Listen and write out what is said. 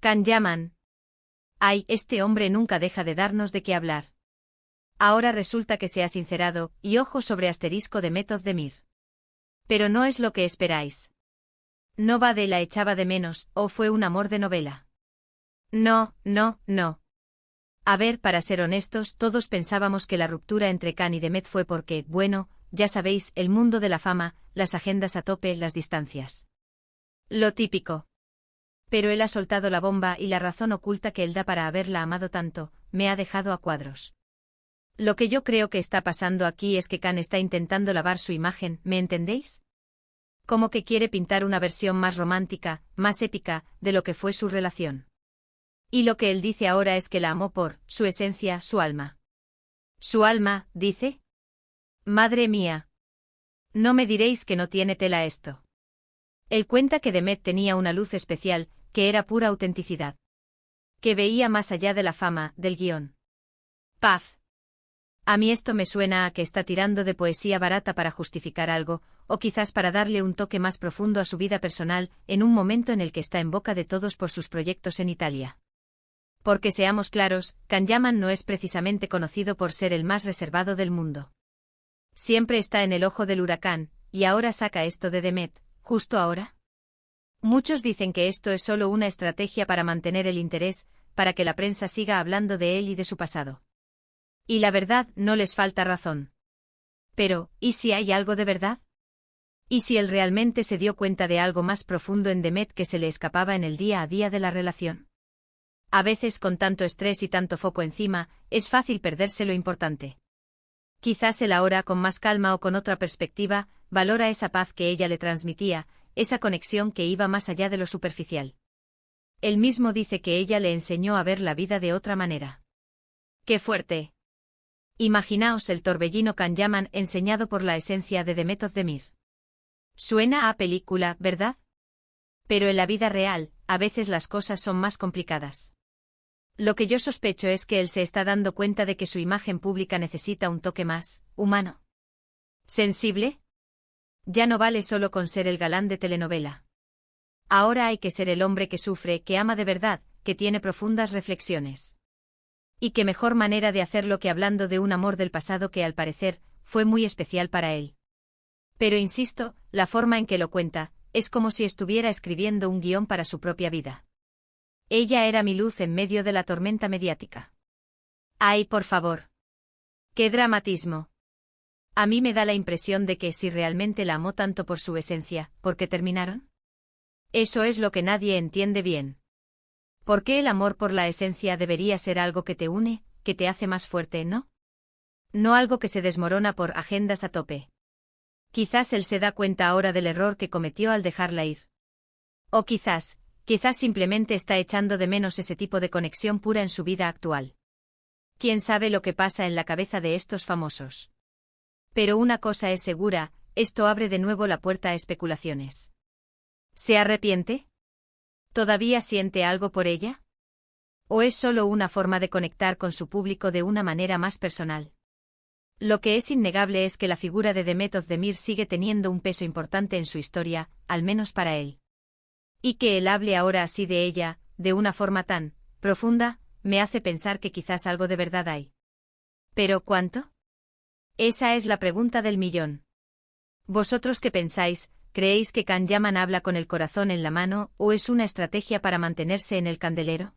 Can Yaman. Ay, este hombre nunca deja de darnos de qué hablar. Ahora resulta que se ha sincerado, y ojo sobre asterisco de Method de Mir. Pero no es lo que esperáis. No va de la echaba de menos, o fue un amor de novela. No, no, no. A ver, para ser honestos, todos pensábamos que la ruptura entre Can y Demet fue porque, bueno, ya sabéis, el mundo de la fama, las agendas a tope, las distancias. Lo típico. Pero él ha soltado la bomba y la razón oculta que él da para haberla amado tanto, me ha dejado a cuadros. Lo que yo creo que está pasando aquí es que Can está intentando lavar su imagen, ¿me entendéis? Como que quiere pintar una versión más romántica, más épica, de lo que fue su relación. Y lo que él dice ahora es que la amó por su esencia, su alma. ¿Su alma, dice? Madre mía. No me diréis que no tiene tela esto. Él cuenta que Demet tenía una luz especial, que era pura autenticidad. Que veía más allá de la fama, del guión. Paz. A mí esto me suena a que está tirando de poesía barata para justificar algo, o quizás para darle un toque más profundo a su vida personal, en un momento en el que está en boca de todos por sus proyectos en Italia. Porque seamos claros, Can Yaman no es precisamente conocido por ser el más reservado del mundo. Siempre está en el ojo del huracán, y ahora saca esto de Demet, ¿justo ahora? Muchos dicen que esto es solo una estrategia para mantener el interés, para que la prensa siga hablando de él y de su pasado. Y la verdad, no les falta razón. Pero, ¿y si hay algo de verdad? ¿Y si él realmente se dio cuenta de algo más profundo en Demet que se le escapaba en el día a día de la relación? A veces con tanto estrés y tanto foco encima, es fácil perderse lo importante. Quizás él ahora con más calma o con otra perspectiva, valora esa paz que ella le transmitía, esa conexión que iba más allá de lo superficial. Él mismo dice que ella le enseñó a ver la vida de otra manera. ¡Qué fuerte! Imaginaos el torbellino Can Yaman enseñado por la esencia de Method de Mir. Suena a película, ¿verdad? Pero en la vida real, a veces las cosas son más complicadas. Lo que yo sospecho es que él se está dando cuenta de que su imagen pública necesita un toque más humano. ¿Sensible? Ya no vale solo con ser el galán de telenovela. Ahora hay que ser el hombre que sufre, que ama de verdad, que tiene profundas reflexiones. Y qué mejor manera de hacerlo que hablando de un amor del pasado que al parecer fue muy especial para él. Pero insisto, la forma en que lo cuenta, es como si estuviera escribiendo un guión para su propia vida. Ella era mi luz en medio de la tormenta mediática. ¡Ay, por favor! ¡Qué dramatismo! A mí me da la impresión de que si realmente la amó tanto por su esencia, ¿por qué terminaron? Eso es lo que nadie entiende bien. ¿Por qué el amor por la esencia debería ser algo que te une, que te hace más fuerte, no? No algo que se desmorona por agendas a tope. Quizás él se da cuenta ahora del error que cometió al dejarla ir. O quizás simplemente está echando de menos ese tipo de conexión pura en su vida actual. ¿Quién sabe lo que pasa en la cabeza de estos famosos? Pero una cosa es segura, esto abre de nuevo la puerta a especulaciones. ¿Se arrepiente? ¿Todavía siente algo por ella? ¿O es solo una forma de conectar con su público de una manera más personal? Lo que es innegable es que la figura de Method de Mir sigue teniendo un peso importante en su historia, al menos para él. Y que él hable ahora así de ella, de una forma tan profunda, me hace pensar que quizás algo de verdad hay. ¿Pero cuánto? Esa es la pregunta del millón. ¿Vosotros qué pensáis? ¿Creéis que Can Yaman habla con el corazón en la mano o es una estrategia para mantenerse en el candelero?